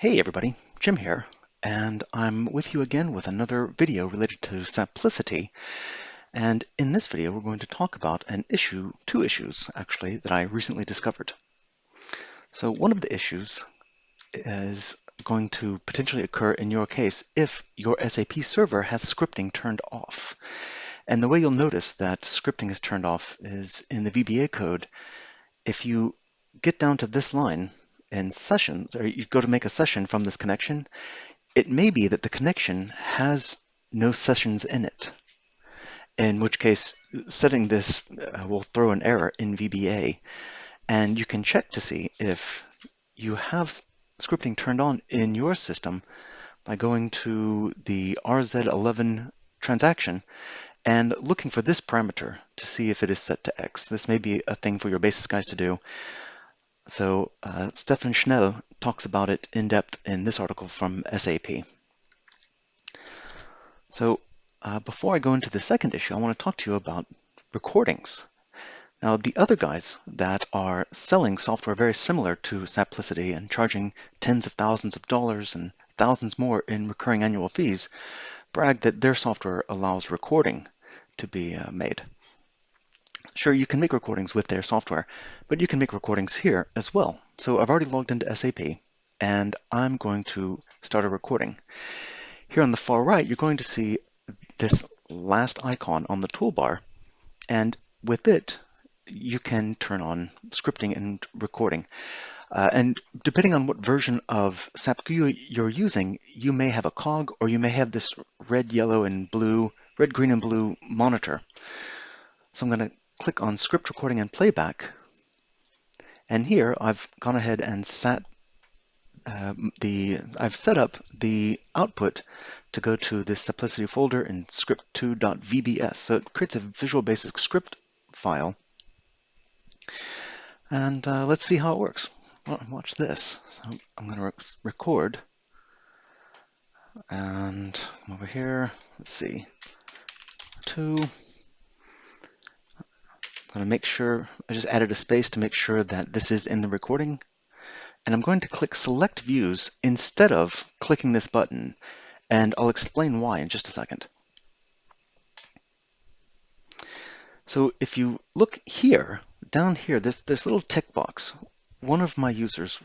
Hey everybody, Jim here, and I'm with you again with another video related to Saplicity. And in this video, we're going to talk about two issues actually, that I recently discovered. So one of the issues is going to potentially occur in your case if your SAP server has scripting turned off. And the way you'll notice that scripting is turned off is in the VBA code. If you get down to this line in sessions, or you go to make a session from this connection, it may be that the connection has no sessions in it, in which case setting this will throw an error in VBA. And you can check to see if you have scripting turned on in your system by going to the RZ11 transaction and looking for this parameter to see if it is set to X. This may be a thing for your basis guys to do. So Stefan Schnell talks about it in depth in this article from SAP. So before I go into the second issue, I want to talk to you about recordings. Now, the other guys that are selling software very similar to Saplicity and charging tens of thousands of dollars and thousands more in recurring annual fees brag that their software allows recording to be made. Sure, you can make recordings with their software, but you can make recordings here as well. So I've already logged into SAP, and I'm going to start a recording. Here on the far right, you're going to see this last icon on the toolbar, and with it, you can turn on scripting and recording. And depending on what version of SAP GUI you're using, you may have a cog, or you may have this red, green, and blue monitor. So I'm going to click on Script Recording and Playback, and here I've gone ahead and I've set up the output to go to this Saplicity folder in script2.vbs. So it creates a Visual Basic script file. And let's see how it works. Well, watch this. So I'm going to record. And over here, let's see. I'm going to make sure, I just added a space to make sure that this is in the recording. And I'm going to click Select Views instead of clicking this button. And I'll explain why in just a second. So if you look here, down here, this little tick box, one of my users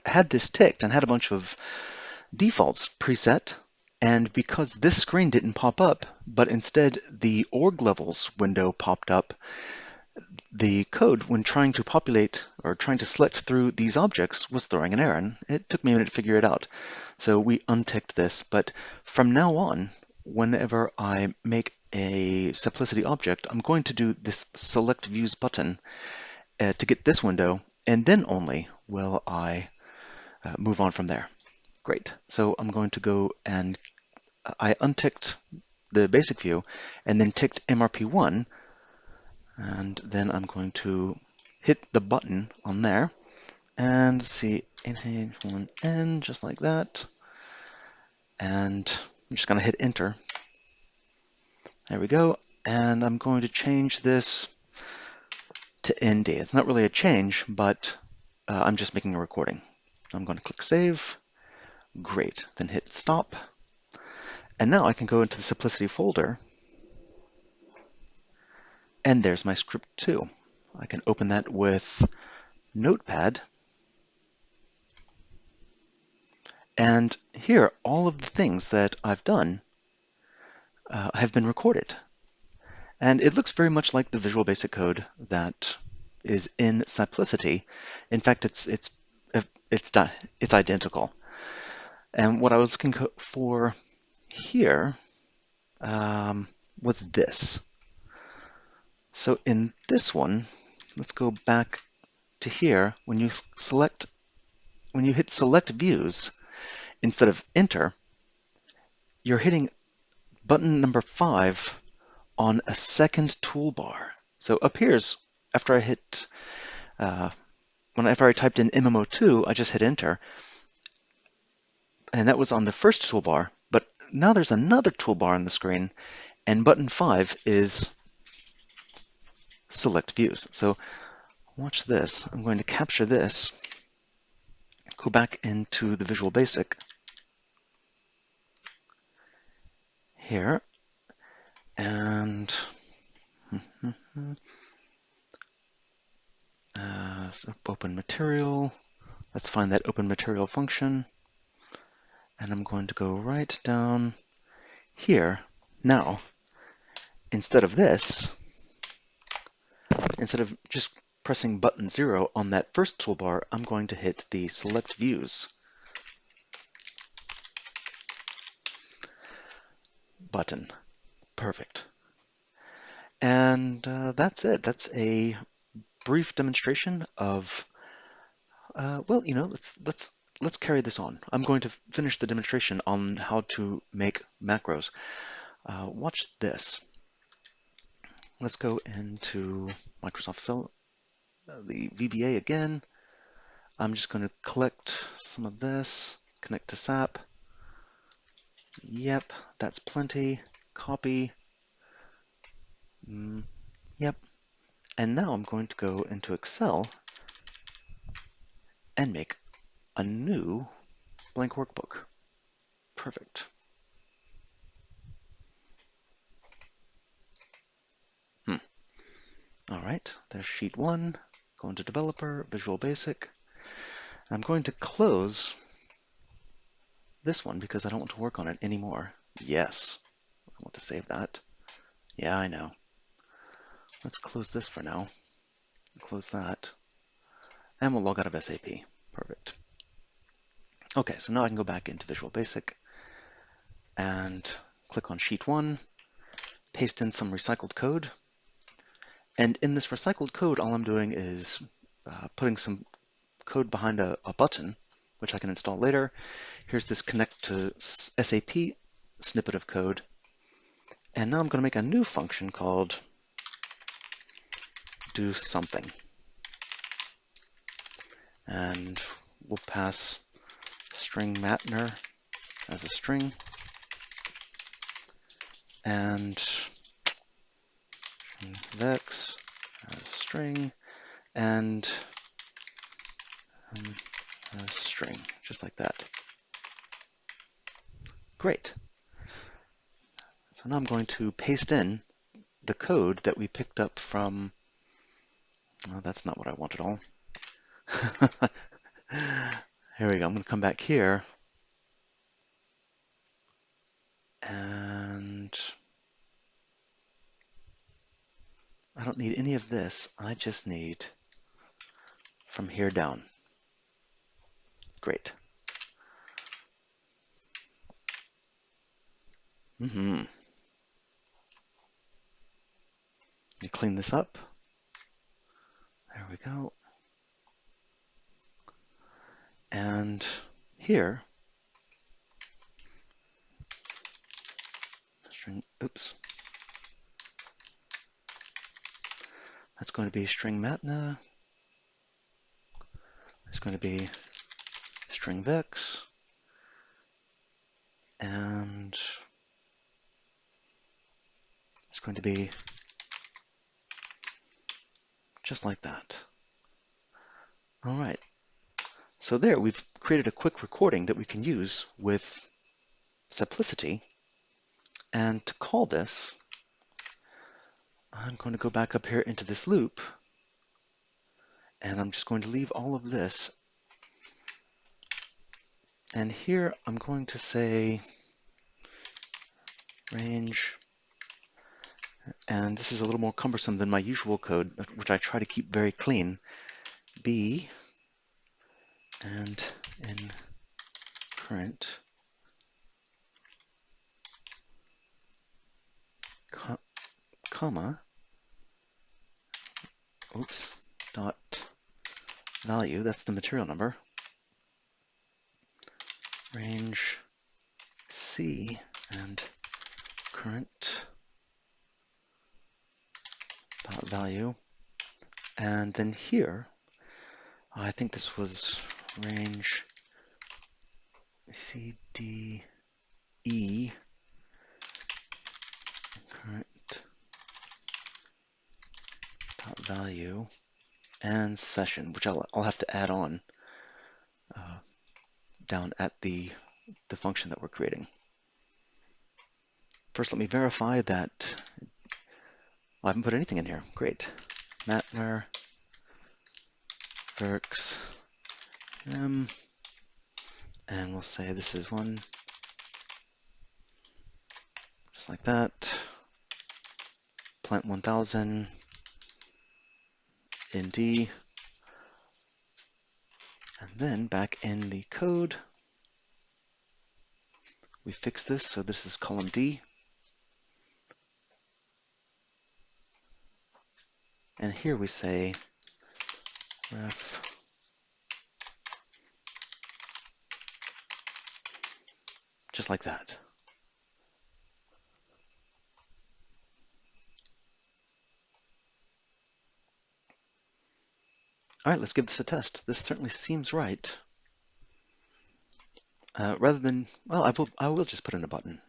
had this ticked and had a bunch of defaults preset. And because this screen didn't pop up, but instead the org levels window popped up, the code, when trying to populate or trying to select through these objects, was throwing an error. And it took me a minute to figure it out. So we unticked this. But from now on, whenever I make a Saplicity object, I'm going to do this Select Views button to get this window, and then only will I move on from there. Great. So I'm going to go and I unticked the basic view and then ticked MRP1, and then I'm going to hit the button on there and see N just like that, and I'm just going to hit enter. There we go, and I'm going to change this to ND. It's not really a change, but I'm just making a recording. I'm going to click save. Great, then hit stop. And now I can go into the Saplicity folder, and there's my script 2. I can open that with Notepad, and here all of the things that I've done have been recorded. And it looks very much like the Visual Basic code that is in Saplicity. In fact, it's identical. And what I was looking for here was this. So in this one, let's go back to here. When you hit Select Views instead of Enter, you're hitting button number 5 on a second toolbar. So up here's after I hit, whenever I typed in MMO2, I just hit enter. And that was on the first toolbar, but now there's another toolbar on the screen, and button 5 is select views. So watch this. I'm going to capture this, go back into the Visual Basic here and open material. Let's find that open material function. And I'm going to go right down here. Now, instead of this, instead of just pressing button 0 on that first toolbar, I'm going to hit the Select Views button. Perfect. And that's it. That's a brief demonstration of, well, let's carry this on. I'm going to finish the demonstration on how to make macros. Watch this. Let's go into Microsoft Cell, the VBA again. I'm just going to collect some of this, connect to SAP. Yep, that's plenty. Copy. Yep. And now I'm going to go into Excel and make a new blank workbook. Perfect. All right, there's sheet 1. Go into Developer, Visual Basic. I'm going to close this one because I don't want to work on it anymore. Yes, I want to save that. Yeah, I know. Let's close this for now. Close that. And we'll log out of SAP. Perfect. Okay, so now I can go back into Visual Basic and click on sheet 1, paste in some recycled code. And in this recycled code, all I'm doing is putting some code behind a button, which I can install later. Here's this connect to SAP snippet of code. And now I'm going to make a new function called do something. And we'll pass string matner as a string and vex as a string and a string, just like that. Great. So now I'm going to paste in the code that we picked up from, oh, that's not what I want at all. Here we go. I'm going to come back here and I don't need any of this. I just need from here down. Great. Let me clean this up. There we go. And here, string, oops. That's going to be string matna. It's going to be string vex. And it's going to be just like that. All right. So there, we've created a quick recording that we can use with Saplicity. And to call this, I'm going to go back up here into this loop. And I'm just going to leave all of this. And here I'm going to say range. And this is a little more cumbersome than my usual code, which I try to keep very clean. B and in current comma, oops, dot value, that's the material number, range C and current dot value. And then here, I think this was range C, D, E, current dot value, and session, which I'll have to add on. down at the function that we're creating. First, let me verify that I haven't put anything in here. Great. Matware, Verx, and we'll say this is one, just like that. Plant 1000 in D, and then back in the code, we fix this, so this is column D. And here we say ref just like that. All right, let's give this a test. This certainly seems right. Rather than, well, I will just put in a button.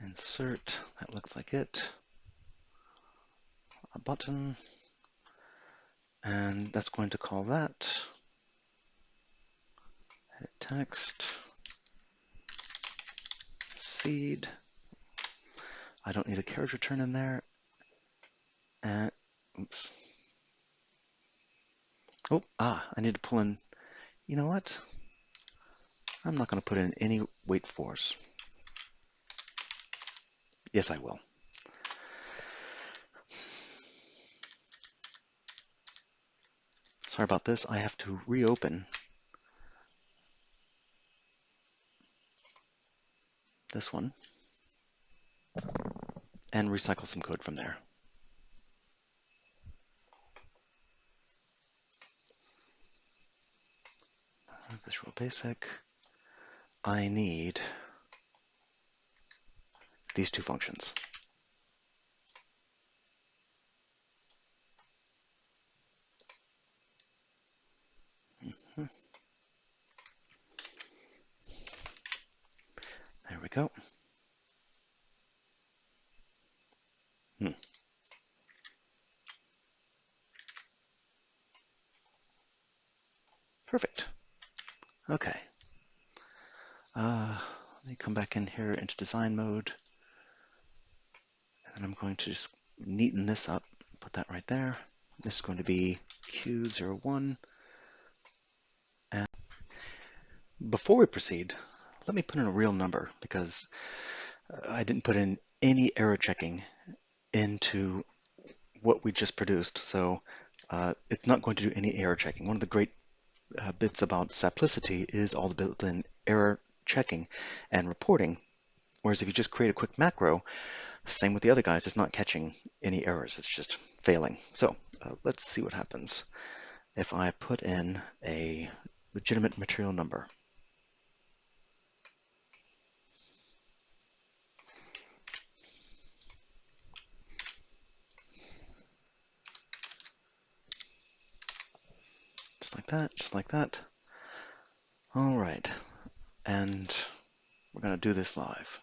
Insert, that looks like it. A button, and that's going to call that edit text seed. I don't need a carriage return in there. And oops. Oh, I need to pull in. You know what? I'm not going to put in any wait fors. Yes, I will. Sorry about this. I have to reopen this one and recycle some code from there. Visual Basic. I need these two functions. There we go. Perfect. Okay. Let me come back in here into design mode. And I'm going to just neaten this up. Put that right there. This is going to be Q01. And before we proceed, let me put in a real number because I didn't put in any error checking into what we just produced. So it's not going to do any error checking. One of the great bits about Saplicity is all the built-in error checking and reporting. Whereas if you just create a quick macro, same with the other guys, it's not catching any errors, it's just failing. So let's see what happens if I put in a legitimate material number. Just like that, just like that. All right, and we're going to do this live.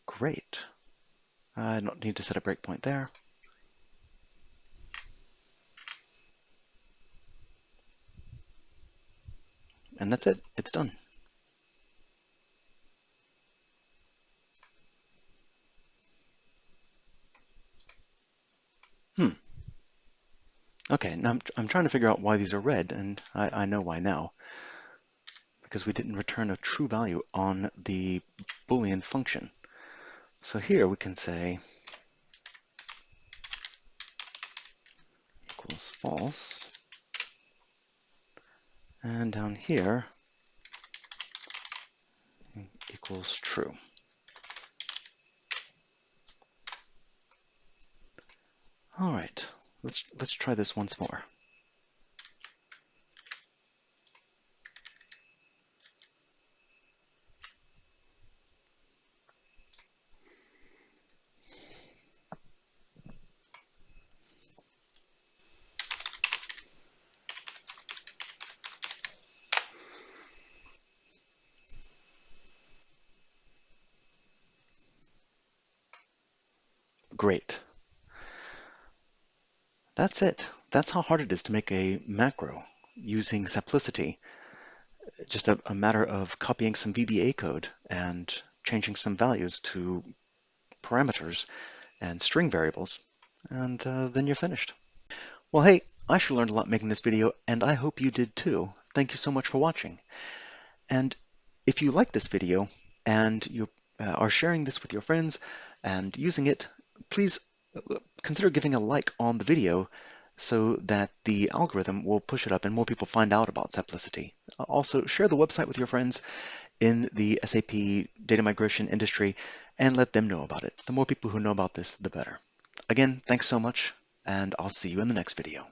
Great. I don't need to set a breakpoint there. And that's it. It's done. Okay, now I'm trying to figure out why these are red, and I know why now. Because we didn't return a true value on the Boolean function. So here we can say equals false. And down here equals true. All right, let's try this once more. Great. That's it. That's how hard it is to make a macro using Saplicity. Just a matter of copying some VBA code and changing some values to parameters and string variables, and then you're finished. Well, hey, I sure learned a lot making this video, and I hope you did too. Thank you so much for watching. And if you like this video and you are sharing this with your friends and using it, please consider giving a like on the video so that the algorithm will push it up and more people find out about Saplicity. Also, share the website with your friends in the SAP data migration industry and let them know about it. The more people who know about this, the better. Again, thanks so much, and I'll see you in the next video.